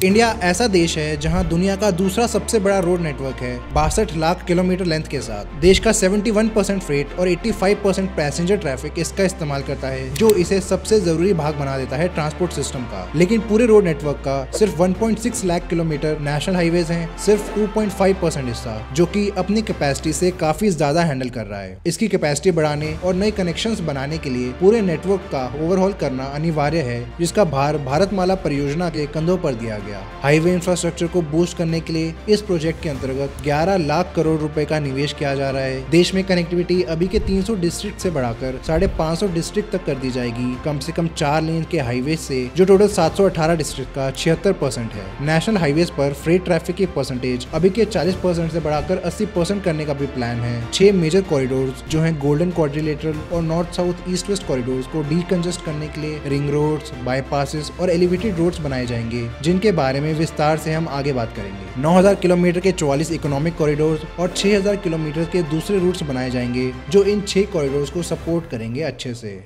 India ऐसा देश है जहां दुनिया का दूसरा सबसे बड़ा रोड नेटवर्क है 62 लाख किलोमीटर लेंथ के साथ। देश का 71% फ्रेट और 85% पैसेंजर ट्रैफिक इसका इस्तेमाल करता है, जो इसे सबसे जरूरी भाग बना देता है ट्रांसपोर्ट सिस्टम का। लेकिन पूरे रोड नेटवर्क का सिर्फ 1.6 लाख किलोमीटर नेशनल हाईवेज हैं, सिर्फ 2.5% हिस्सा, जो कि अपनी कैपेसिटी से काफी ज्यादा हैंडल कर रहा है। इसकी कैपेसिटी बढ़ाने और नए कनेक्शंस बनाने के लिए पूरे नेटवर्क का ओवरहॉल करना अनिवार्य है, जिसका भार भारतमाला परियोजना के कंधों पर दिया गया। हाईवे इंफ्रास्ट्रक्चर को बूस्ट करने के लिए इस प्रोजेक्ट के अंतर्गत 11 लाख करोड़ रुपए का निवेश किया जा रहा है। देश में कनेक्टिविटी अभी के 300 डिस्ट्रिक्ट से बढ़ाकर 550 डिस्ट्रिक्ट तक कर दी जाएगी, कम से कम 4 लेन के हाईवे से, जो टोटल 718 डिस्ट्रिक्ट का 76% है। नेशनल हाईवेज पर फ्रेट ट्रैफिक की परसेंटेज अभी के 40% से बढ़ाकर 80% करने का भी प्लान है। 6 मेजर कॉरिडोर्स जो हैं गोल्डन क्वाड्रिलेटरल और north south east west corridors को डीकंजेस्ट करने के लिए रिंग रोड्स, बाईपासेस और एलिवेटेड रोड्स बनाए जाएंगे, जिनके बारे में विस्तार से हम आगे बात करेंगे। 9000 किलोमीटर के 44 इकोनॉमिक कॉरिडोर्स और 6000 किलोमीटर के दूसरे रूट्स बनाए जाएंगे, जो इन 6 कॉरिडोर्स को सपोर्ट करेंगे अच्छे से।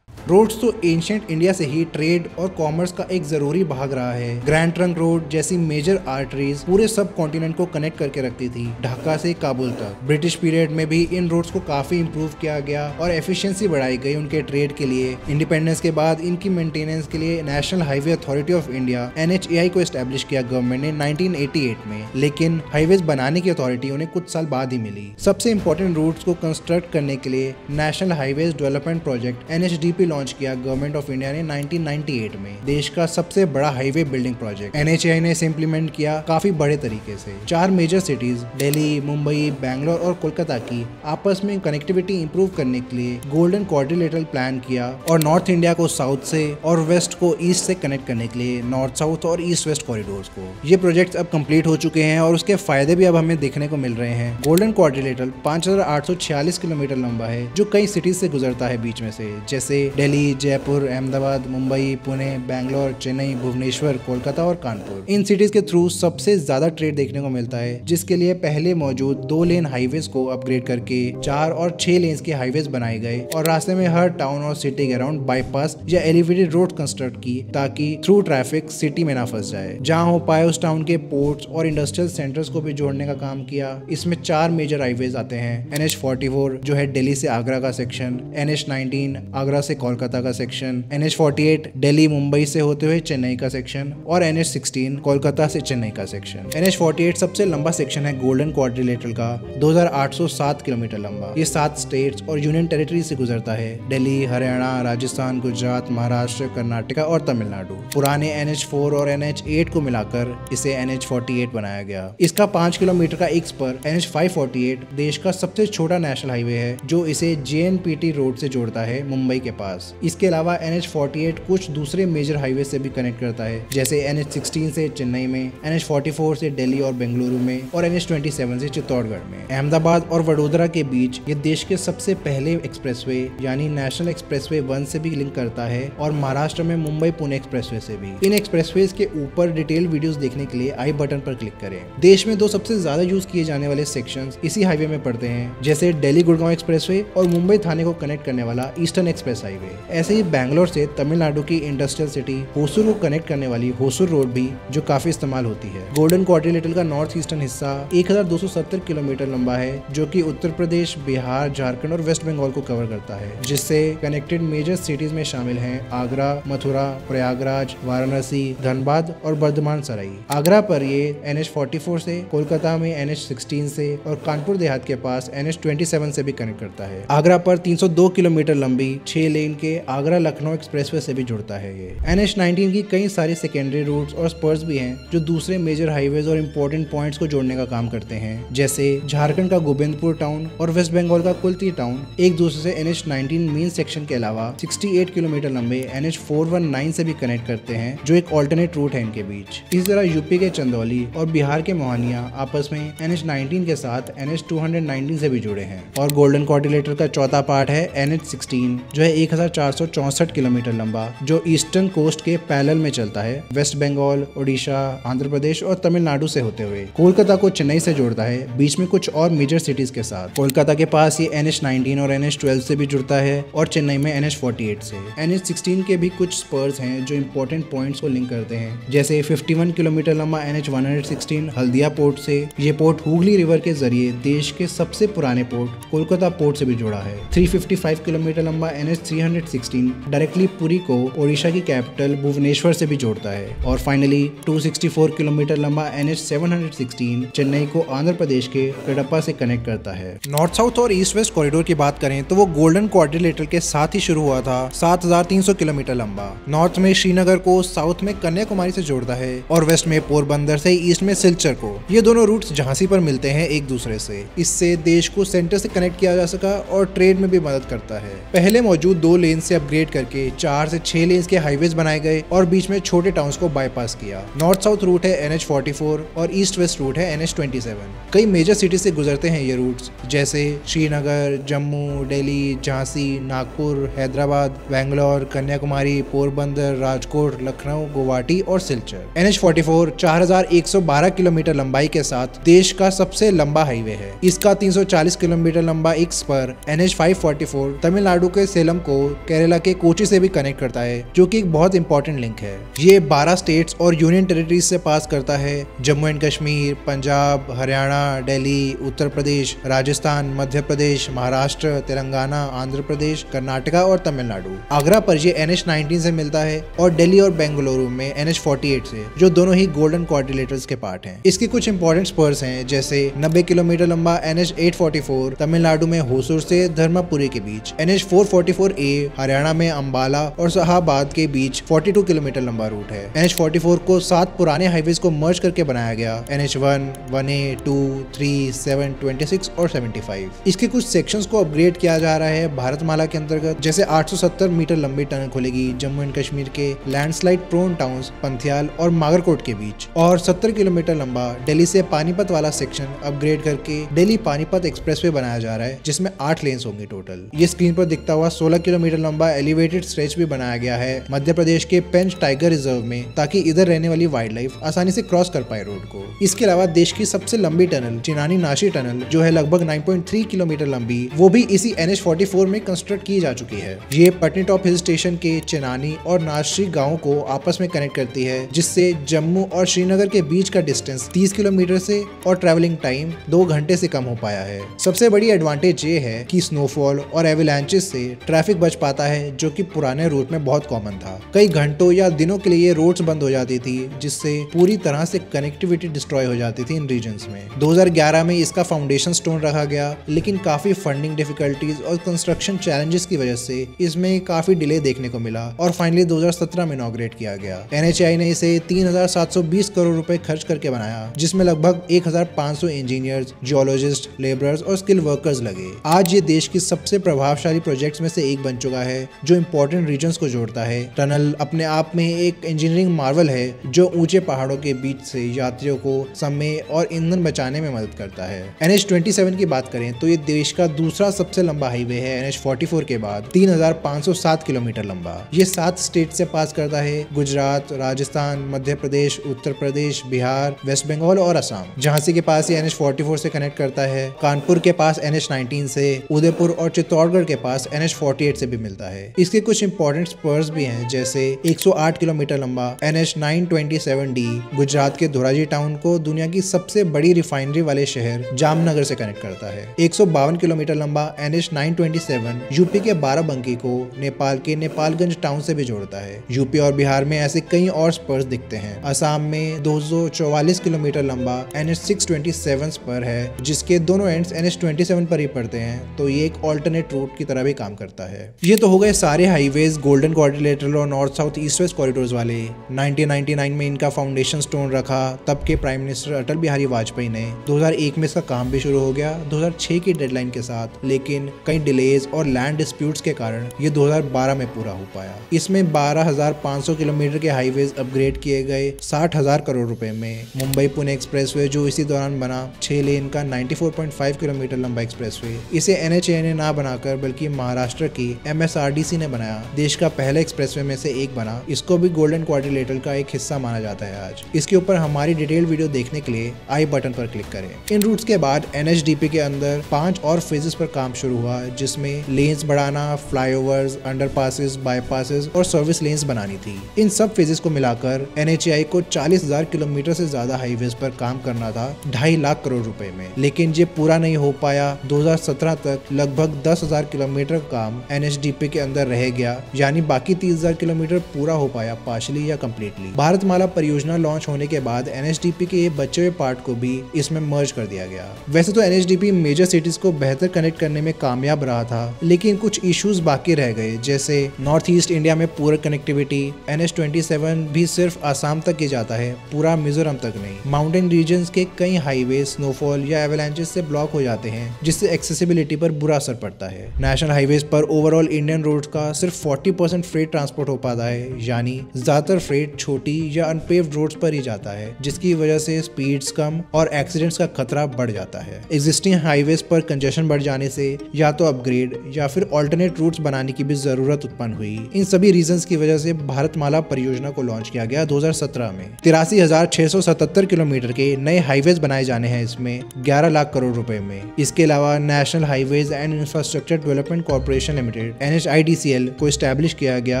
रोड्स तो एंशिएंट इंडिया से ही ट्रेड और कॉमर्स का एक जरूरी भाग रहा है। ग्रैंड ट्रंक रोड जैसी मेजर आर्टरीज पूरे सब कॉन्टिनेंट को कनेक्ट करके रखती थी, ढाका से काबुल तक। ब्रिटिश पीरियड में भी इन रोड्स को काफी इंप्रूव किया गया और एफिशिएंसी बढ़ाई गई उनके ट्रेड के लिए। इंडिपेंडेंस के बाद इनकी मेंटेनेंस के लिए national highway authority of India NHAI को एस्टेब्लिश किया गवर्नमेंट ने 1988 में, लेकिन हाईवेज बनाने की अथॉरिटी उन्हें कुछ साल बाद ही मिली। सबसे इंपॉर्टेंट रूट्स को कंस्ट्रक्ट करने के लिए national highways development project NHDP launch किया गवर्नमेंट ऑफ इंडिया ने 1998 में। देश का सबसे बड़ा हाईवे बिल्डिंग प्रोजेक्ट NHAI ने इसे इंप्लीमेंट किया काफी बड़े तरीके से। 4 मेजर सिटीज दिल्ली, मुंबई, बैंगलोर और कोलकाता की आपस में कनेक्टिविटी इंप्रूव करने के लिए गोल्डन क्वाड्रिलेटरल प्लान किया और नॉर्थ इंडिया को साउथ से और वेस्ट को ईस्ट से कनेक्ट करने के लिए नॉर्थ साउथ और ईस्ट वेस्ट कॉरिडोर्स को। ये प्रोजेक्ट्स अब कंप्लीट हो चुके हैं और उसके फायदे भी अब हमें देखने को मिल रहे हैं। गोल्डन क्वाड्रिलेटरल 5846 किलोमीटर लंबा है, जो कई सिटीज से गुजरता है बीच में से, जैसे दिल्ली, जयपुर, अहमदाबाद, मुंबई, पुणे, बैंगलोर, चेन्नई, भुवनेश्वर, कोलकाता और कानपुर। इन सिटीज के थ्रू सबसे ज्यादा ट्रेड देखने को मिलता है, जिसके लिए पहले मौजूद 2 लेन हाईवेज को अपग्रेड करके 4 और 6 लेन्स के हाईवेज बनाए गए और रास्ते में हर टाउन और सिटी के अराउंड बाईपास या एलिवेटेड रोड कंस्ट्रक्ट की, ताकि थ्रू ट्रैफिक सिटी में ना फंस जाए। जहां हो पाए उस टाउन के पोर्ट्स और इंडस्ट्रियल सेंटर्स को भी जोड़ने का काम किया। इसमें 4 मेजर हाईवेज आते हैं। NH44 जो है दिल्ली से आगरा का सेक्शन, NH19 आगरा से कोलकाता का सेक्शन, NH48 दिल्ली मुंबई से होते हुए चेन्नई का सेक्शन और NH16 कोलकाता से चेन्नई का सेक्शन। NH48 सबसे लंबा सेक्शन है गोल्डन क्वाड्रिलेटरल का, 2807 किलोमीटर लंबा। ये 7 स्टेट्स और यूनियन टेरिटरी से गुजरता है, दिल्ली, हरियाणा, राजस्थान, गुजरात, महाराष्ट्र, कर्नाटका और तमिलनाडु। पुराने NH4 और NH8 को मिलाकर इसे NH48 बनाया गया। इसका 5 किलोमीटर का एक स्पर NH548 देश का सबसे छोटा नेशनल हाईवे है, जो इसे JNPT रोड से जोड़ता है मुंबई के पास। इसके अलावा NH48 कुछ दूसरे मेजर हाईवे से भी कनेक्ट करता है, जैसे NH16 से चेन्नई में, NH44 से दिल्ली और बेंगलुरु में और NH27 से चित्तौड़गढ़ में। अहमदाबाद और वडोदरा के बीच ये देश के सबसे पहले एक्सप्रेसवे यानी नेशनल एक्सप्रेसवे 1 से भी लिंक करता है और महाराष्ट्र में मुंबई पुणे एक्सप्रेसवे से भी। इन एक्सप्रेसवेज के ऊपर डिटेल वीडियोस देखने के लिए आई बटन पर क्लिक करें। देश में 2 सबसे ज्यादा यूज किए जाने वाले सेक्शंस इसी हाईवे में पड़ते हैं, जैसे दिल्ली गुड़गांव एक्सप्रेसवे और मुंबई थाने को कनेक्ट करने वाला ईस्टर्न एक्सप्रेस हाईवे। ऐसे ही बैंगलोर से तमिलनाडु की इंडस्ट्रियल सिटी होसूर को कनेक्ट करने वाली होसूर रोड भी, जो काफी इस्तेमाल होती है। गोल्डन क्वाड्रिलेटरल का नॉर्थ ईस्टर्न हिस्सा 1270 किलोमीटर लंबा है, जो कि उत्तर प्रदेश, बिहार, झारखंड और वेस्ट बंगाल को कवर करता है, जिससे कनेक्टेड मेजर सिटीज में शामिल हैं आगरा, मथुरा, प्रयागराज, वाराणसी, धनबाद और बर्धमान सराई। आगरा पर ये NH44 से, कोलकाता में NH16 से और कानपुर देहात के पास NH27 से भी कनेक्ट करता है। आगरा पर 302 किलोमीटर लंबी 6 लेन के आगरा लखनऊ एक्सप्रेसवे से भी जुड़ता है ये। NH19 की कई सारी सेकेंडरी रूट्स और स्पर्स भी हैं, जो दूसरे मेजर हाईवेज और इंपॉर्टेंट पॉइंट्स को जोड़ने का काम करते हैं, जैसे झारखंड का गोविंदपुर टाउन और वेस्ट बंगाल का कुल्ती टाउन एक दूसरे से NH19 मेन सेक्शन के अलावा 68 किलोमीटर लंबे NH419 से भी कनेक्ट करते हैं, जो एक ऑल्टरनेट रूट है इनके बीच। इसी तरह यूपी के चंदौली और बिहार के मोहानिया आपस में NH19 के साथ NH219 से भी जुड़े हैं। और गोल्डन क्वाड्रिलेटरल का चौथा पार्ट है NH16, जो है 1464 किलोमीटर लंबा, जो ईस्टर्न कोस्ट के पैरेलल में चलता है, वेस्ट बंगाल, ओडिशा, आंध्र प्रदेश और तमिलनाडु से होते हुए कोलकाता को चेन्नई से जोड़ता है, बीच में कुछ और मेजर सिटीज के साथ। कोलकाता के पास ये NH19 और NH12 से भी जुड़ता है और चेन्नई में NH48 से। NH16 के भी कुछ स्पर्स हैं जो इंपॉर्टेंट पॉइंट्स को लिंक करते हैं, जैसे 51 किलोमीटर लंबा NH116 हल्दिया पोर्ट से। ये पोर्ट हुगली रिवर के जरिए देश के सबसे पुराने पोर्ट कोलकाता पोर्ट से भी जुड़ा है। 355 किलोमीटर लंबा NH316 डायरेक्टली पुरी को ओडिशा की कैपिटल भुवनेश्वर से भी जोड़ता है। और फाइनली 264 किलोमीटर लंबा NH716 चेन्नई को आंध्र प्रदेश के कडप्पा से कनेक्ट करता है। नॉर्थ साउथ और ईस्ट वेस्ट कॉरिडोर की बात करें तो वो गोल्डन क्वाड्रिलेटरल के साथ ही शुरू हुआ था, 7300 किलोमीटर लंबा। नॉर्थ में श्रीनगर को, साउथ में कन्याकुमारी से जोड़ता है और वेस्ट में पोरबंदर से, ईस्ट में सिलचर को। ये दोनों रूट्स झांसी पर मिलते हैं एक दूसरे से। इससे देश को सेंटर से कनेक्ट किया जा सका और ट्रेड में भी मदद करता है। पहले मौजूद 2 लेन से अपग्रेड करके 4 से 6 लेन्स के हाईवेज बनाए गए और बीच में छोटे टाउन्स को बाईपास किया। नॉर्थ साउथ रूट है NH44 और ईस्ट वेस्ट रूट है NH27। कई मेजर सिटी से गुजरते हैं ये रूट्स, जैसे श्रीनगर, जम्मू, दिल्ली, झांसी, नागपुर, हैदराबाद, बेंगलोर, कन्याकुमारी, पोरबंदर, राजकोट, लखनऊ, गुवाहाटी और सिलचर। NH44 4112 किलोमीटर लंबाई के साथ देश का सबसे लंबा हाईवे है। इसका 340 किलोमीटर लंबा एक स्पर NH544 तमिलनाडु के सेलम को केरला के कोची से भी कनेक्ट करता है, जो कि एक बहुत इंपॉर्टेंट लिंक है। ये 12 स्टेट्स और यूनियन टेरिटरीज से पास करता है, जम्मू एंड कश्मीर, पंजाब, हरियाणा, दिल्ली, उत्तर प्रदेश, राजस्थान, मध्य प्रदेश, महाराष्ट्र, तेलंगाना, आंध्र प्रदेश, कर्नाटका और तमिलनाडु। आगरा पर ये NH19 से मिलता है और दिल्ली और बेंगलुरु में NH48 से, जो दोनों ही गोल्डन क्वाड्रिलेटरल्स के पार्ट हैं। इसके कुछ इंपॉर्टेंट स्पर्स हैं, जैसे 90 किलोमीटर लंबा NH844 तमिलनाडु में होसूर से धर्मपुरी के बीच, NH444A हरियाणा में अंबाला और शाहबाद के बीच 42 किलोमीटर लंबा रूट है। NH44 को 7 पुराने हाईवेज को मर्ज करके बनाया गया, NH1, 1A, 2, 3, 7, 26 और 75। इसके कुछ सेक्शंस को अपग्रेड किया जा रहा है भारतमाला के अंतर्गत, जैसे 870 मीटर लंबी टनल खुलेगी जम्मू एंड कश्मीर के लैंडस्लाइड प्रोन टाउन्स पंथियाल और मागरकोट के बीच, और 70 किलोमीटर लंबा दिल्ली से पानीपत वाला सेक्शन अपग्रेड करके दिल्ली पानीपत एक्सप्रेसवे बनाया जा रहा है, जिसमें 8 लेन्स होंगी टोटल। ये स्क्रीन पर दिखता हुआ 16 किलोमीटर लंबा एलिवेटेड स्ट्रेच भी बनाया गया है मध्य प्रदेश के पेंच टाइगर रिजर्व में, ताकि इधर रहने वाली वाइल्ड लाइफ आसानी से क्रॉस कर पाए रोड को। इसके अलावा देश की सबसे लंबी टनल चिनानी नाशी टनल, जो है लगभग 9.3 किलोमीटर लंबी, वो भी इसी NH44 में कंस्ट्रक्ट की जा चुकी है। ये पटनीटॉप हिल स्टेशन के चिनानी और नाशी गाँव को आपस में कनेक्ट करती है, जिससे जम्मू और श्रीनगर के बीच का डिस्टेंस 30 किलोमीटर से और ट्रैवलिंग टाइम 2 घंटे से कम हो पाया है। सबसे बड़ी एडवांटेज ये है कि स्नोफॉल और एविलांचेस से ट्रैफिक बच पाता है, जो कि पुराने रूट में बहुत कॉमन था। कई घंटों या दिनों के लिए रोड्स बंद हो जाती थी, जिससे पूरी तरह से कनेक्टिविटी डिस्ट्रॉय हो जाती थी इन रीजन्स में। 2011 में इसका फाउंडेशन स्टोन रखा गया, लेकिन काफी फंडिंग डिफिकल्टीज और कंस्ट्रक्शन चैलेंजेस की वजह से इसमें काफी डिले देखने को मिला और फाइनली 2017 में इनॉग्रेट किया गया। NHAI ने इसे 3720 करोड़ रुपए खर्च करके बनाया, जिसमें लगभग 1500 इंजीनियर्स, जियोलॉजिस्ट, लेबरर्स और स्किल वर्कर्स लगे। आज ये देश की सबसे प्रभावशाली प्रोजेक्ट्स में से एक बन चुका है, जो इंपॉर्टेंट रीजन्स को जोड़ता है। टनल अपने आप में एक इंजीनियरिंग मार्वल है, जो ऊंचे पहाड़ों के बीच से यात्रियों को समय और ईंधन बचाने में मदद करता है। NH27 की बात करें तो ये देश का दूसरा सबसे लंबा हाईवे है NH44 के बाद, 3507 किलोमीटर लंबा। ये 7 स्टेट से पास करता है, गुजरात, राजस्थान, मध्य प्रदेश, उत्तर प्रदेश, बिहार, वेस्ट बंगाल और असम। झांसी के पास ये NH44 से कनेक्ट करता है, कानपुर के पास NH19 से, उदयपुर और चित्तौड़गढ़ के पास NH48 से भी मिलता है। इसके कुछ इंपॉर्टेंट स्पर्स भी हैं, जैसे 108 किलोमीटर लंबा NH927D गुजरात के धोराजी टाउन को दुनिया की सबसे बड़ी रिफाइनरी वाले शहर जामनगर से कनेक्ट करता है। 152 किलोमीटर लंबा NH927 यूपी के बाराबंकी को नेपाल के नेपालगंज टाउन से भी जोड़ता है। यूपी और बिहार में ऐसे कई और स्पर्स दिखते हैं। असम में 244 किलोमीटर लंबा NH627 स्पर है, जिसके दोनों एंड्स NH27 पर ही पड़ते हैं, तो ये एक ऑल्टरनेट रूट की तरह भी काम करता है। ये तो हो गए सारे हाईवेज गोल्डन क्वाड्रिलेटरल और north south east west corridors वाले। 1999 में इनका फाउंडेशन स्टोन रखा तब के प्राइम मिनिस्टर अटल बिहारी वाजपेयी ने। 2001 में इसका काम भी शुरू हो गया 2006 की डेडलाइन के साथ, लेकिन कई डिलेज और लैंड डिस्प्यूट्स के कारण ये 2012 में पूरा हो पाया। इसमें 12,500 किलोमीटर के हाईवेज अपग्रेड किए गए 60,000 करोड़ रुपए में। मुंबई पुणे एक्सप्रेसवे जो इसी दौरान बना, 6 लेन का 94.5 किलोमीटर लंबा एक्सप्रेसवे, इसे NHAI ने ना बनाकर बल्कि महाराष्ट्र की MSRDC ने बनाया, देश का पहला एक्सप्रेसवे में से एक बना। इसको भी गोल्डन क्वाड्रिलेटरल का एक हिस्सा माना जाता है आज। इसके ऊपर हमारी डिटेल वीडियो देखने के लिए आई बटन पर क्लिक करें। इन रूट्स के बाद NHDP के अंदर 5 और फेजेस पर काम शुरू हुआ, जिसमें लेन्स बढ़ाना, फ्लाईओवर्स, अंडरपासेस, बाईपासेस और सर्विस लेन्स बनानी थी। इन सब फेजेस को मिलाकर NHAI को 40,000 किलोमीटर से ज्यादा हाईवेज पर काम करना था 2.5 लाख करोड़ रुपए में, लेकिन ये पूरा नहीं हो पाया। 2017 तक लगभग 10,000 किलोमीटर का काम NHDP के अंदर रह गया, यानी बाकी 30,000 किलोमीटर पूरा हो पाया पार्शली या कंप्लीटली। भारतमाला परियोजना लॉन्च होने के बाद NHDP के ये बचे हुए पार्ट को भी इसमें मर्ज कर दिया गया। वैसे तो NHDP मेजर सिटीज को बेहतर कनेक्ट करने में कामयाब रहा था, लेकिन कुछ इश्यूज बाकी रह गए, जैसे नॉर्थ ईस्ट इंडिया में पूरा कनेक्टिविटी। NH27 भी सिर्फ आसाम तक ही जाता है, पूरा मिजोरम तक नहीं। माउंटेन रीजन्स के कई हाईवे स्नोफॉल या एवलांचेस से ब्लॉक हो जाते हैं, जिससे एक्सेसिबिलिटी पर बुरा असर पड़ता है। नेशनल हाईवेज पर ओवरऑल इंडियन रोड्स का सिर्फ 40% फ्रेट ट्रांसपोर्ट हो पाता है, यानी ज्यादातर फ्रेट छोटी या अनपेव्ड रोड्स पर ही जाता है, जिसकी वजह से स्पीड्स कम और एक्सीडेंट्स का खतरा बढ़ जाता है। एग्जिस्टिंग हाईवेज पर कंजेशन बढ़ जाने से या तो अपग्रेड या फिर ऑल्टरनेट रूट्स बनाने की भी जरूरत उत्पन्न हुई। इन सभी रीजंस की वजह से भारतमाला परियोजना को लॉन्च किया गया 2017 में। 83,677 किलोमीटर के नए हाईवेज बनाए जाने हैं इसमें 11 लाख करोड़ रुपए में। इसके अलावा national highways and infrastructure development corporation limited NHIDCL को एस्टैब्लिश किया गया,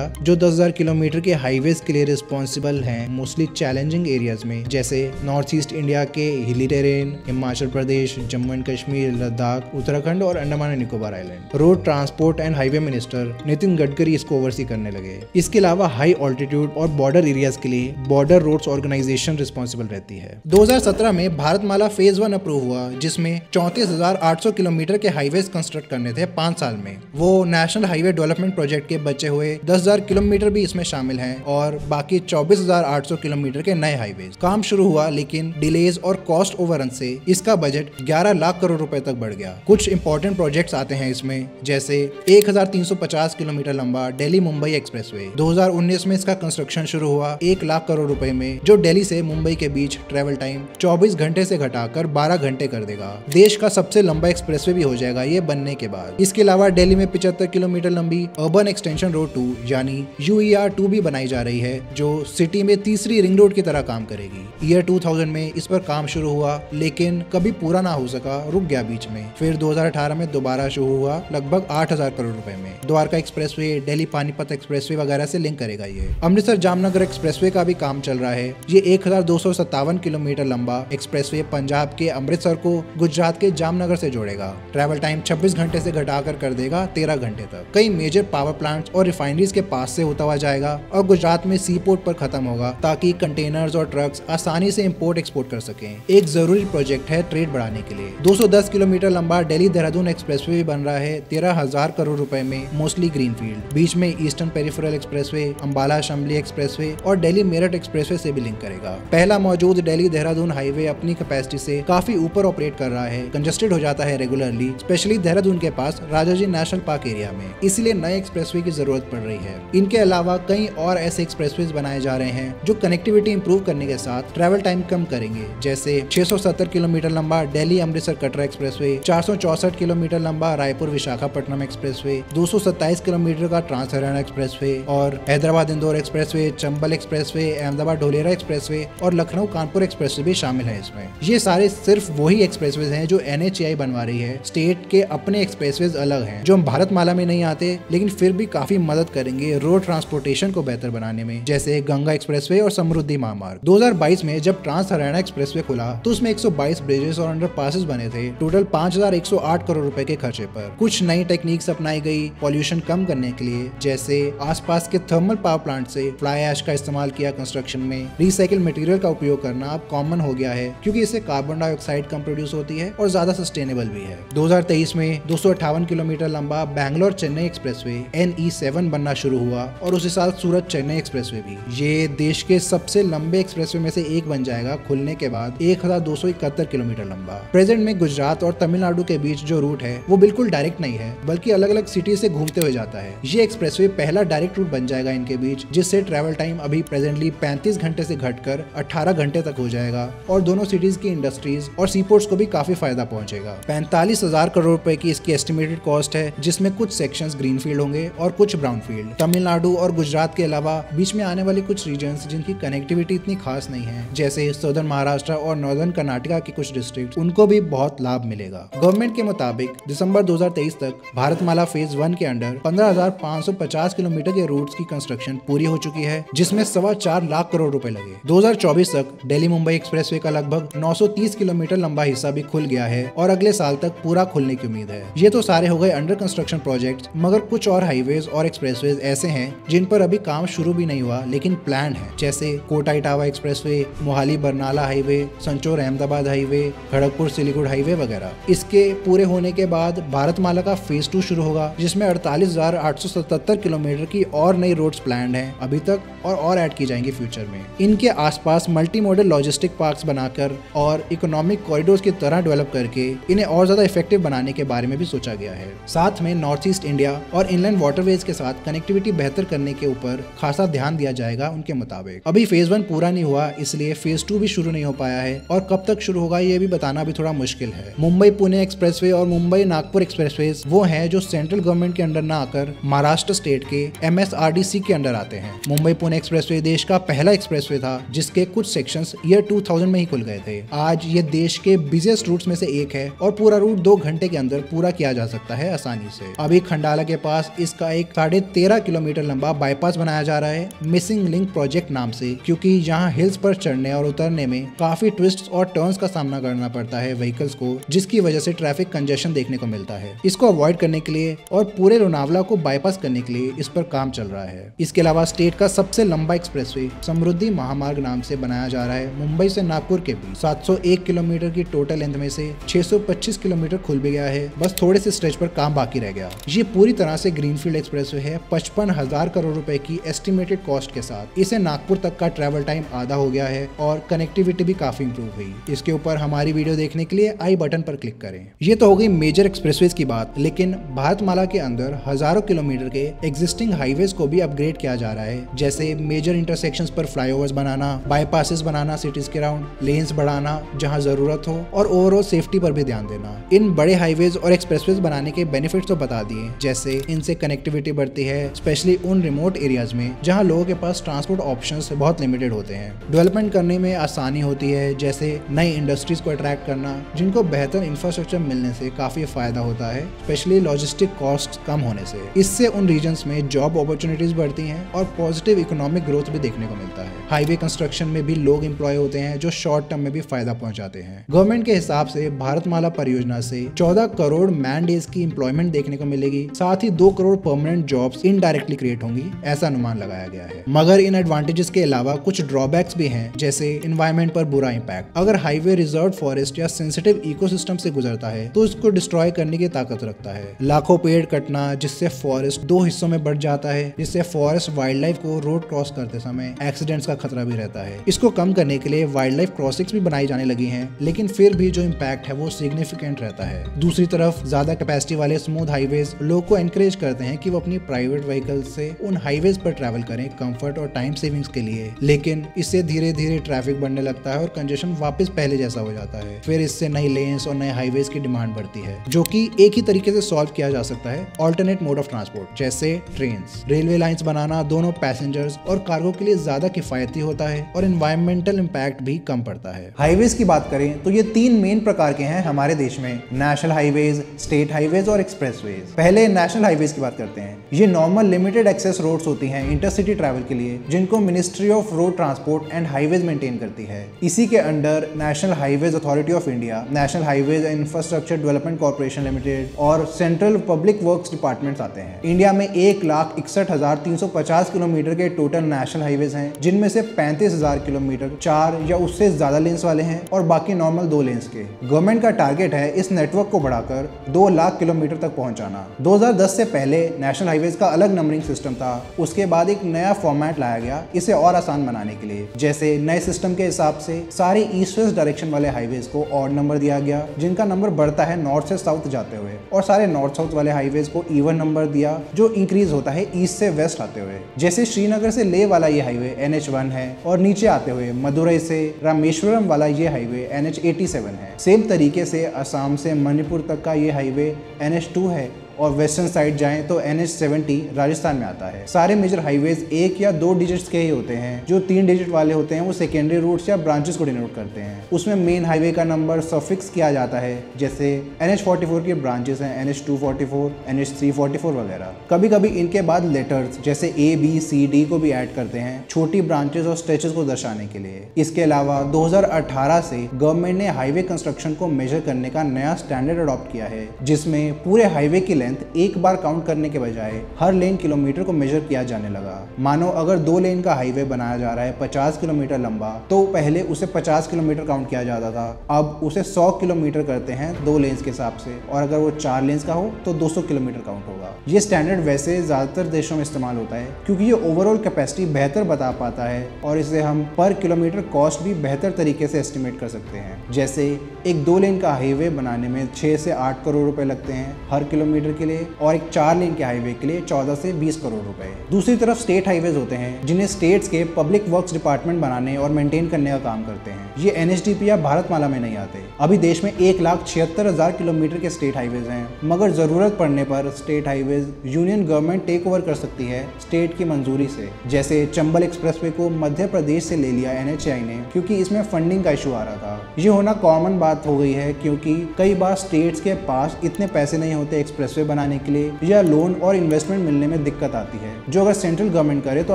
जो 10,000 किलोमीटर के हाईवेज के लिए रिस्पॉन्सिबल हैं, मोस्टली चैलेंजिंग एरियाज में, जैसे नॉर्थ ईस्ट इंडिया के hilly terrain, Himachal Pradesh, Jammu and Kashmir, Ladakh, Uttarakhand और Andaman and Nicobar island. Road transport and highway minister Nitin Gadkari इसको ओवरसी करने लगे। इसके अलावा हाई ऑल्टीट्यूड और बॉर्डर एरियाज के लिए बॉर्डर रोड्स ऑर्गेनाइजेशन रिस्पॉन्सिबल रहती है। 2017 में भारतमाला फेज 1 अप्रूव हुआ, जिसमें 34,800 किलोमीटर के हाईवेज कंस्ट्रक्ट करने थे 5 साल में। वो नेशनल हाईवे डेवलपमेंट प्रोजेक्ट के बचे हुए 10,000 किलोमीटर भी इसमें शामिल हैं और बाकी 24,800 किलोमीटर के नए हाईवेज। काम शुरू हुआ, लेकिन डिलेज और कॉस्ट ओवररन से इसका बजट 11 लाख करोड़ रुपए तक बढ़ गया। कुछ इंपॉर्टेंट प्रोजेक्ट्स आते हैं इसमें, जैसे 1,350 किलोमीटर लंबा दिल्ली मुंबई एक्सप्रेसवे। 2019 में इसका कंस्ट्रक्शन शुरू हुआ 1 लाख करोड़ रुपए में, जो दिल्ली से मुंबई के बीच ट्रेवल टाइम 24 घंटे से घटाकर 12 घंटे कर देगा। देश का सबसे लंबा एक्सप्रेसवे भी हो जाएगा ये बनने के बाद। इसके अलावा दिल्ली में 75 किलोमीटर लंबी अर्बन एक्सटेंशन रोड 2 यानी UER2 भी बनाई जा रही है, जो सिटी में तीसरी रिंग रोड की तरह काम करेगी। ईयर 2000 में इस पर काम शुरू हुआ, लेकिन कभी पूरा ना हो सका, रुक गया बीच में। फिर 2018 में दोबारा शुरू हुआ लगभग 8,000 करोड़ रुपए में। द्वारका एक्सप्रेसवे, दिल्ली पानीपत एक्सप्रेसवे वगैरह से लिंक करेगा ये। अमृतसर जामनगर एक्सप्रेसवे का भी काम चल रहा है। ये 1,257 किलोमीटर लंबा एक्सप्रेसवे पंजाब के अमृतसर को गुजरात के जामनगर से जोड़ेगा। ट्रैवल टाइम 26 घंटे से घटाकर कर देगा 13 घंटे तक। कई मेजर पावर प्लांट्स और रिफाइनरीज के पास से होता हुआ जाएगा और गुजरात में सी पोर्ट पर खत्म होगा, ताकि कंटेनर्स और ट्रक्स आसानी से इंपोर्ट एक्सपोर्ट कर सकें। एक जरूरी प्रोजेक्ट है ट्रेड बढ़ाने के लिए। 210 किलोमीटर लंबा दिल्ली देहरादून एक्सप्रेसवे भी बन रहा है 13,000 करोड़ रुपए में, मोस्टली ग्रीनफील्ड। बीच में eastern peripheral expressway, Ambala Shamli expressway और दिल्ली मेरठ एक्सप्रेसवे से भी लिंक करेगा। पहला मौजूद दिल्ली देहरादून हाईवे अपनी कैपेसिटी से काफी ऊपर ऑपरेट कर रहा है, कंजेस्टेड हो जाता है रेगुलरली, स्पेशली देहरादून के पास राजाजी नेशनल पार्क एरिया में, इसलिए नए एक्सप्रेसवे की जरूरत पड़ रही है। इनके अलावा कई और ऐसे एक्सप्रेसवे बनाए जा रहे हैं जो कनेक्टिविटी इंप्रूव करने के साथ ट्रैवल टाइम कम करेंगे, जैसे 670 किलोमीटर लंबा दिल्ली अमृतसर कटरा एक्सप्रेसवे, 464 किलोमीटर लंबा रायपुर विशाखापट्टनम एक्सप्रेसवे, 227 किलोमीटर का ट्रांस हरियाणा एक्सप्रेसवे और Hyderabad Indore expressway, Chambal expressway, Ahmedabad Dholera expressway और लखनऊ कानपुर एक्सप्रेसवे भी शामिल है इसमें। ये सारे सिर्फ वही एक्सप्रेसवे हैं जो NHAI बनवा रही है। स्टेट के अपने एक्सप्रेसवे अलग हैं जो भारतमाला में नहीं आते, लेकिन फिर भी काफी मदद करेंगे रोड ट्रांसपोर्टेशन को बेहतर बनाने में, जैसे गंगा एक्सप्रेसवे और समृद्धि महामार्ग। 2022 में जब ट्रांस हरियाणा एक्सप्रेसवे खुला तो उसमें 122 ब्रिजेस और अंडरपासेस बने थे, टोटल 5,108 करोड़ रुपए के खर्चे पर। कुछ नई टेक्निक्स अपनाई गई पॉल्यूशन कम करने के लिए, जैसे आसपास के थर्मल पावर प्लांट से फ्लाई ऐश का इस्तेमाल किया कंस्ट्रक्शन में। रिसाइकिल मटेरियल का उपयोग करना अब कॉमन हो गया है, क्योंकि इससे कार्बन डाइऑक्साइड कम प्रोड्यूस होती है और ज्यादा सस्टेनेबल भी है। 2023 में 258 किलोमीटर लंबा बैंगलोर चेन्नई एक्सप्रेसवे NE7 बनना शुरू हुआ और उसी साल सूरत चेन्नई एक्सप्रेसवे भी। ये देश के सबसे लंबे एक्सप्रेसवे में से एक बन जाएगा खुलने के बाद, 1,271 किलोमीटर लंबा। प्रेजेंट में गुजरात और तमिलनाडु के बीच जो रूट है वो बिल्कुल डायरेक्ट नहीं है, बल्कि अलग अलग सिटी से घूमते हुए जाता है। ये एक्सप्रेसवे पहला डायरेक्ट रूट बन जाएगा इनके बीच, जिससे ट्रैवल टाइम अभी प्रेजेंटली 35 घंटे से घटकर 18 घंटे तक हो जाएगा और दोनों सिटीज की इंडस्ट्रीज और सीपोर्ट्स को भी काफी फायदा पहुंचेगा। 45,000 करोड़ रुपए की इसकी एस्टिमेटेड कॉस्ट है, जिसमें कुछ सेक्शन सेक्शंस ग्रीनफील्ड होंगे और कुछ ब्राउनफील्ड। तमिलनाडु और गुजरात के अलावा बीच में आने वाले कुछ रीजन्स जिनकी कनेक्टिविटी इतनी खास नहीं है, जैसे सदर्न महाराष्ट्र और नॉर्दर्न कर्नाटका के कुछ डिस्ट्रिक्ट, उनको भी बहुत लाभ मिलेगा। गवर्नमेंट के मुताबिक दिसंबर 2023 तक भारतमाला फेज 1 के अंडर 15,550 किलोमीटर के रूट्स की कंस्ट्रक्शन पूरी हो चुकी है, जिसमें 4.25 लाख करोड़ रुपए लगे। 2024 तक दिल्ली मुंबई एक्सप्रेसवे का लगभग 930 किलोमीटर लंबा हिस्सा भी खुल गया है और अगले साल तक पूरा खुलने की उम्मीद है। ये तो सारे हो गए अंडर कंस्ट्रक्शन प्रोजेक्ट्स, मगर कुछ और हाईवेज और एक्सप्रेसवेज ऐसे हैं जिन पर अभी काम शुरू भी नहीं हुआ लेकिन प्लान है, जैसे Kota Etawah expressway, Mohali Barnala highway, Sanchore Ahmedabad highway, Kharagpur Siliguri highway वगैरह। इसके पूरे होने के बाद भारतमाला का फेज 2 शुरू होगा, जिसमें 48,877 किलोमीटर की और नई रोड्स प्लान है अभी तक और ऐड की जाएंगी फ्यूचर में। इनके आसपास मल्टी मॉडल लॉजिस्टिक पार्क्स बनाकर और इकोनॉमिक कॉरिडोर्स की तरह डेवलप करके इन्हें और ज्यादा इफेक्टिव बनाने के बारे में भी सोचा गया है। साथ में नॉर्थ ईस्ट इंडिया और इनलैंड वाटरवेज के साथ कनेक्टिविटी बेहतर करने के ऊपर खासा ध्यान दिया जाएगा उनके मुताबिक। अभी फेज 1 पूरा नहीं हुआ, इसलिए फेज 2 भी शुरू नहीं हो पाया है और कब तक शुरू होगा ये भी बताना भी थोड़ा मुश्किल है। मुंबई पुणे एक्सप्रेसवे और मुंबई नागपुर एक्सप्रेसवे वो हैं जो सेंट्रल गवर्नमेंट के अंडर ना आकर महाराष्ट्र स्टेट के MSRDC के अंडर आते हैं। मुंबई पुणे एक्सप्रेसवे देश का पहला एक्सप्रेसवे था जिसके कुछ सेक्शंस ईयर 2000 में ही खुल गए थे। आज ये देश के बिजिएस्ट रूट्स में से एक है और पूरा रूट 2 घंटे के अंदर पूरा किया जा सकता है आसानी से। अभी खंडाला के पास इसका एक 13.5 किलोमीटर लंबा बाईपास बनाया जा रहा है मिसिंग लिंक प्रोजेक्ट नाम से, क्योंकि यहाँ हिल्स पर चढ़ने और उतरने में काफी ट्विस्ट्स और टर्न्स का सामना करना पड़ता है व्हीकल्स को, जिसकी वजह से ट्रैफिक कंजेशन देखने को मिलता है। इसको अवॉइड करने के लिए और पूरे लोनावला को बाईपास करने के लिए इस पर काम चल रहा है। इसके अलावा स्टेट का सबसे लंबा एक्सप्रेसवे समृद्धि महामार्ग नाम से बनाया जा रहा है मुंबई से नागपुर के बीच। 701 किलोमीटर की टोटल लेंथ में से 625 किलोमीटर खुल भी गया है, बस थोड़े से स्ट्रेच पर काम बाकी रह गया। ये पूरी तरह से ग्रीनफील्ड एक्सप्रेसवे है 55,000 करोड़ रुपए की एस्टिमेटेड कॉस्ट के साथ। इसे नागपुर तक का ट्रैवल टाइम आधा हो गया है और कनेक्टिविटी भी काफी इंप्रूव हुई। इसके ऊपर हमारी वीडियो देखने के लिए आई बटन पर क्लिक करें। ये तो हो गई मेजर एक्सप्रेसवेज की बात, लेकिन भारतमाला के अंदर हजारों किलोमीटर के एग्जिस्टिंग हाईवेज को भी अपग्रेड किया जा रहा है, जैसे मेजर इंटरसेक्शंस पर फ्लाईओवर्स बनाना, बाईपासेस बनाना सिटीज के राउंड, लेन्स बढ़ाना जहां जरूरत हो और ओवरऑल सेफ्टी पर भी ध्यान देना। इन बड़े हाईवेज और एक्सप्रेसवेज बनाने के बेनिफिट्स तो बता दिए, जैसे इनसे कनेक्टिविटी बढ़ती है, स्पेशली उन रिमोट एरियाज में जहां लोगों के पास ट्रांसपोर्ट ऑप्शंस बहुत लिमिटेड होते हैं। डेवलपमेंट करने में आसानी होती है, जैसे नई इंडस्ट्रीज को अट्रैक्ट करना, जिनको बेहतर इंफ्रास्ट्रक्चर मिलने से काफी फायदा होता है, स्पेशली लॉजिस्टिक कॉस्ट कम होने से। इससे उन रीजन्स में जॉब अपॉर्चुनिटीज बढ़ती हैं और पॉजिटिव इकोनॉमिक ग्रोथ भी देखने को मिलता है। हाईवे कंस्ट्रक्शन में भी लोग एम्प्लॉय होते हैं जो शॉर्ट टर्म में भी फायदा पहुंचाते हैं। गवर्नमेंट के हिसाब से भारतमाला परियोजना से 14 करोड़ मैन डेज की एम्प्लॉयमेंट देखने को मिलेगी, साथ ही 2 crore permanent jobs indirectly create होंगी, ऐसा अनुमान लगाया गया है। मगर इन एडवांटेजेस के अलावा कुछ ड्रॉबैक्स भी हैं, जैसे एनवायरनमेंट पर बुरा इंपैक्ट। अगर हाईवे रिजर्व फॉरेस्ट या सेंसिटिव इकोसिस्टम से गुजरता है तो इसको डिस्ट्रॉय करने की ताकत रखता है। लाखों पेड़ कटना जिससे फॉरेस्ट 2 हिस्सों में बढ़ जाता है, जिससे फॉरेस्ट वाइल्ड लाइफ को रोड क्रॉस करते समय एक्सीडेंट्स का खतरा भी रहता है। इसको कम करने के लिए वाइल्ड लाइफ क्रॉसिंग्स भी बनाई जाने लगी हैं, लेकिन फिर भी जो इम्पैक्ट है वो सिग्निफिकेंट रहता है। दूसरी तरफ ज्यादा कैपेसिटी वाले स्मूथ हाईवेज लोग को एनकरेज करते हैं कि वो अपनी प्राइवेट व्हीकल से उन हाईवेज पर ट्रैवल करें कंफर्ट और टाइम सेविंग्स के लिए, लेकिन इससे धीरे धीरे ट्रैफिक बढ़ने लगता है और कंजेशन वापस पहले जैसा हो जाता है। फिर इससे नई लेन्स और नए हाईवेज की डिमांड बढ़ती है, जो कि एक ही तरीके से सॉल्व किया जा सकता है ऑल्टरनेट मोड ऑफ ट्रांसपोर्ट, जैसे ट्रेन्स। रेलवे लाइंस बनाना दोनों पैसेंजर्स और कार्गो के लिए ज्यादा किफायती होता है और एनवायरमेंटल इम्पैक्ट भी कम पड़ता है। हाईवेज की बात करें तो ये 3 मेन प्रकार के हैं हमारे देश में, नेशनल हाईवेज, स्टेट हाईवेज और एक्सप्रेसवेज। पहले नेशनल हाईवेज की बात करते हैं। ये नॉर्मल लिमिटेड एक्सेस रोड्स होती हैं इंटरसिटी ट्रैवल के लिए, जिनको ministry of road transport and highways maintain करती है। इसी के under national highways authority of India, national highways and infrastructure development corporation limited और सेंट्रल पब्लिक वर्क्स डिपार्टमेंट्स आते हैं। इंडिया में 1,61,350 किलोमीटर के टोटल नेशनल हाईवेज हैं, जिनमें से 35,000 किलोमीटर 4 या उससे ज्यादा लेन्स वाले हैं और बाकी नॉर्मल 2 लेन्स के। गवर्नमेंट का टारगेट है इस नेटवर्क को बढ़ाकर 2 लाख किलोमीटर तक पहुंचाना। 2010 से पहले नेशनल हाईवेज का अलग नंबरिंग सिस्टम था, उसके बाद एक नया फॉर्मेट लाया गया इसे और आसान बनाने के लिए। जैसे नए सिस्टम के हिसाब से सारे ईस्ट वेस्ट डायरेक्शन वाले हाईवेज को ऑड नंबर दिया गया, जिनका नंबर बढ़ता है नॉर्थ से साउथ जाते हुए, और सारे नॉर्थ साउथ वाले हाईवेज को इवन नंबर दिया जो इंक्रीज होता है ईस्ट से वेस्ट आते हुए। जैसे श्रीनगर से लेह वाला ये हाईवे NH1 है और नीचे आते हुए मदुरई से रामेश्वरम वाला ये हाईवे NH87 है। सेम तरीके से असम से मणिपुर तक का ये हाईवे NH2 है और वेस्टर्न साइड जाएं तो NH70 राजस्थान में आता है। सारे मेजर हाईवेज 1 या 2 डिजिट्स के ही होते हैं। जो 3 डिजिट वाले होते हैं वो सेकेंडरी रूट्स या ब्रांचेस को डिनोट करते हैं। उसमें मेन हाईवे का नंबर सफिक्स किया जाता है, जैसे NH44 के ब्रांचेस हैं NH244, NH344 वगैरह। कभी कभी इनके बाद लेटर्स जैसे A, B, C, D को भी ऐड करते हैं छोटी ब्रांचेस और स्ट्रेचेस को दर्शाने के लिए। इसके अलावा 2018 से गवर्नमेंट ने हाईवे कंस्ट्रक्शन को मेजर करने का नया स्टैंडर्ड अडॉप्ट किया है, जिसमें पूरे हाईवे की लेंथ एक बार काउंट करने के बजाय हर लेन किलोमीटर को मेजर किया जाने लगा। मानो अगर 2 लेन का हाईवे बनाया जा रहा है 50 किलोमीटर लंबा, तो पहले उसे 50 किलोमीटर काउंट किया जाता था, अब उसे 100 किलोमीटर करते हैं 2 लेन्स के हिसाब से, और अगर वो 4 लेन्स का हो तो 200 किलोमीटर काउंट होगा। ये स्टैंडर्ड वैसे ज्यादातर देशों में इस्तेमाल होता है क्योंकि ये ओवरऑल कैपेसिटी बेहतर बता पाता है और इसे हम पर किलोमीटर कॉस्ट भी बेहतर तरीके से एस्टिमेट कर सकते हैं। जैसे एक 2 लेन का हाईवे बनाने में 6 से 8 करोड़ रुपए लगते हैं हर किलोमीटर के लिए, और एक 4 लेन के हाईवे के लिए 14 से 20 करोड़ रुपए। दूसरी तरफ स्टेट हाईवेज होते हैं जिन्हें स्टेट्स के पब्लिक वर्क्स डिपार्टमेंट बनाने और मेंटेन करने का काम करते हैं। ये NHDP या भारतमाला में नहीं आते। अभी देश में 1,76,000 किलोमीटर के स्टेट हाईवेज हैं, मगर जरूरत पड़ने पर state highways union government take over कर सकती है स्टेट की मंजूरी से। जैसे चंबल एक्सप्रेसवे को मध्य प्रदेश से ले लिया NHAI ने, क्योंकि इसमें फंडिंग का इशू आ रहा था। ये होना कॉमन बात हो गई है क्योंकि कई बार स्टेट्स के पास इतने पैसे नहीं होते एक्सप्रेसवे बनाने के लिए, या लोन और इन्वेस्टमेंट मिलने में दिक्कत आती है, जो अगर सेंट्रल गवर्नमेंट करे तो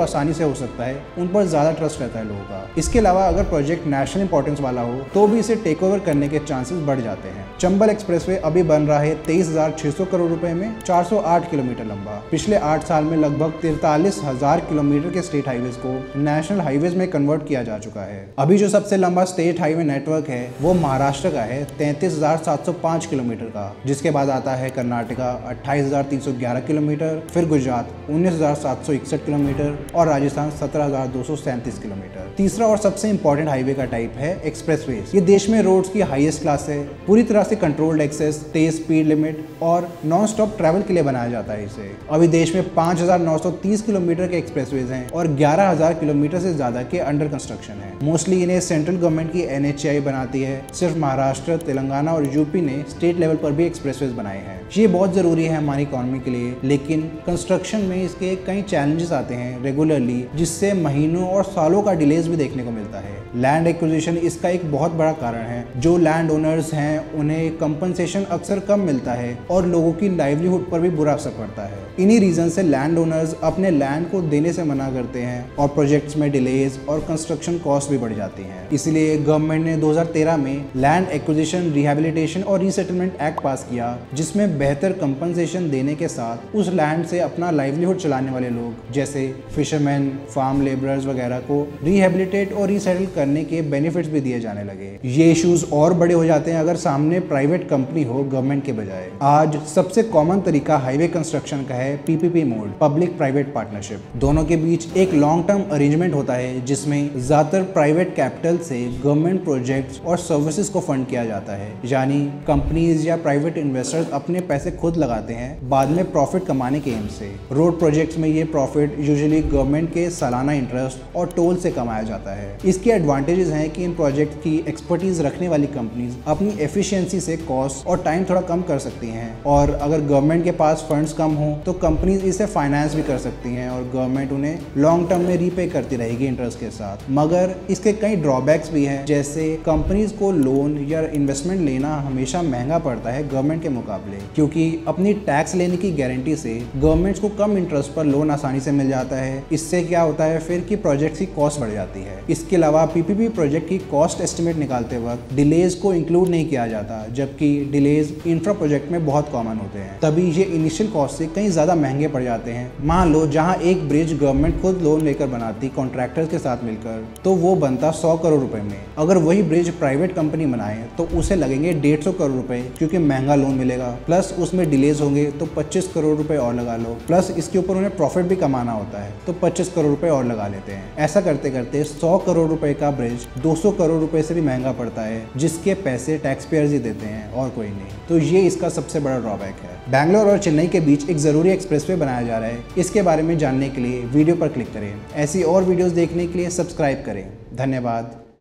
आसानी से हो सकता है। उन पर ज्यादा ट्रस्ट रहता है लोगों का। इसके अलावा अगर प्रोजेक्ट नेशनल इंपॉर्टेंस वाला हो तो भी इसे टेक ओवर करने के चांसेस बढ़ जाते हैं। चंबल एक्सप्रेसवे अभी बन रहा है 23,600 करोड़ रुपए में, 408 किलोमीटर लंबा। पिछले 8 साल में लगभग 43,000 किलोमीटर के स्टेट हाईवेज को नेशनल हाईवेज में कन्वर्ट किया जा चुका है। अभी जो सबसे लंबा स्टेट हाईवे नेटवर्क है वो महाराष्ट्र का है 33,705 किलोमीटर का, जिसके बाद आता है कर्नाटका 28,311 किलोमीटर, फिर गुजरात 19,761 किलोमीटर और राजस्थान 17,237 किलोमीटर। तीसरा और सबसे इंपॉर्टेंट हाईवे का टाइप है एक्सप्रेसवेज। ये देश में रोड्स की हाईएस्ट क्लास है, पूरी तरह से कंट्रोल्ड एक्सेस, तेज स्पीड लिमिट और नॉन स्टॉप ट्रैवल के लिए बनाया जाता है इसे। अभी देश में 5,930 किलोमीटर के एक्सप्रेसवेज हैं और 11,000 किलोमीटर से ज्यादा के अंडर कंस्ट्रक्शन है। मोस्टली इन्हें सेंट्रल गवर्नमेंट की NHAI बनाती है। सिर्फ महाराष्ट्र, तेलंगाना और यूपी ने स्टेट लेवल पर भी एक्सप्रेसवेज बनाए हैं। ये बहुत जरूरी है हमारी इकोनॉमी के लिए, लेकिन कंस्ट्रक्शन में इसके कई चैलेंजेस आते हैं रेगुलरली, जिससे महीनों और सालों का डिलेज भी देखने को मिलता है। लैंड एक्विजिशन इसका एक बहुत बड़ा कारण है। जो लैंड ओनर्स हैं उन्हें कंपनसेशन अक्सर कम मिलता है और लोगों की लाइवलीहुड पर भी बुरा असर पड़ता है। इन्हीं रीजन से लैंड ओनर्स अपने लैंड को देने से मना करते हैं और प्रोजेक्ट्स में डिलेज और कंस्ट्रक्शन कॉस्ट भी बढ़ जाती हैं। इसलिए गवर्नमेंट ने 2013 में लैंड एक्विजिशन, रिहैबिलिटेशन और रीसेटलमेंट एक्ट पास किया, जिसमें बेहतर कंपनसेशन देने के साथ उस लैंड से अपना लाइवलीहुड चलाने वाले लोग जैसे फिशरमैन, फार्म लेबरर्स वगैरह को रिहैबिलिटेट और रीसेटल करने के बेनिफिट्स भी दिए जाने लगे। ये इश्यूज और बड़े हो जाते हैं अगर सामने प्राइवेट कंपनी हो गवर्नमेंट के बजाय। आज सबसे कॉमन तरीका हाईवे कंस्ट्रक्शन का है PPP mode, public private partnership. दोनों के बीच एक लॉन्ग टर्म अरेंजमेंट होता है जिसमें ज्यादातर प्राइवेट कैपिटल से गवर्नमेंट प्रोजेक्ट्स और सर्विसेज को फंड किया जाता है, यानी कंपनीज या प्राइवेट इन्वेस्टर्स अपने पैसे खुद लगाते हैं बाद में प्रॉफिट कमाने के एम से। रोड प्रोजेक्ट्स में ये प्रॉफिट यूजुअली गवर्नमेंट के सालाना इंटरेस्ट और टोल से कमाया जाता है। इसके एडवांटेजेस हैं कि इन प्रोजेक्ट की एक्सपर्टीज रखने वाली कंपनीज अपनी एफिशिएंसी से कॉस्ट और टाइम थोड़ा कम कर सकती हैं, और अगर गवर्नमेंट के पास फंड्स कम हो तो कंपनीज इसे फाइनेंस भी कर सकती हैं और गवर्नमेंट उन्हें लॉन्ग टर्म में रीपे करती रहेगी इंटरेस्ट के साथ। मगर इसके कई ड्रॉबैक्स भी हैं, जैसे कंपनीज को लोन या इन्वेस्टमेंट लेना हमेशा महंगा पड़ता है गवर्नमेंट के मुकाबले, क्योंकि अपनी टैक्स लेने की गारंटी से गवर्नमेंट को कम इंटरेस्ट पर लोन आसानी से मिल जाता है। इससे क्या होता है फिर कि प्रोजेक्ट की कॉस्ट बढ़ जाती है। इसके अलावा PPP प्रोजेक्ट की कॉस्ट एस्टिमेट निकालते वक्त डिलेज को इंक्लूड नहीं किया जाता, जबकि डिलेज इंफ्रा प्रोजेक्ट में बहुत कॉमन होते हैं। तभी ये इनिशियल कॉस्ट से कहीं ज्यादा महंगे पड़ जाते हैं। मान लो जहां एक ब्रिज गवर्नमेंट खुद लोन लेकर बनाती कॉन्ट्रैक्टर्स के साथ मिलकर, तो वो बनता 100 करोड़ रुपए में। अगर वही ब्रिज प्राइवेट कंपनी बनाए तो उसे लगेंगे 150 करोड़ रुपए, क्योंकि महंगा लोन मिलेगा, प्लस उसमें डिलेज होंगे तो 25 करोड़ रुपए और लगा लो, प्लस इसके ऊपर उन्हें प्रॉफिट भी कमाना होता है तो 25 करोड़ रुपए और लगा लेते हैं। ऐसा करते करते 100 करोड़ रुपए का ब्रिज 200 करोड़ रुपए से भी महंगा पड़ता है, जिसके पैसे टैक्स पेयर्स ही देते हैं और कोई नहीं। तो ये इसका सबसे बड़ा ड्रॉबैक है। बैंगलोर और चेन्नई के बीच एक जरूरी एक्सप्रेसवे बनाया जा रहा है। इसके बारे में जानने के लिए वीडियो पर क्लिक करें। ऐसी और वीडियोस देखने के लिए सब्सक्राइब करें। धन्यवाद।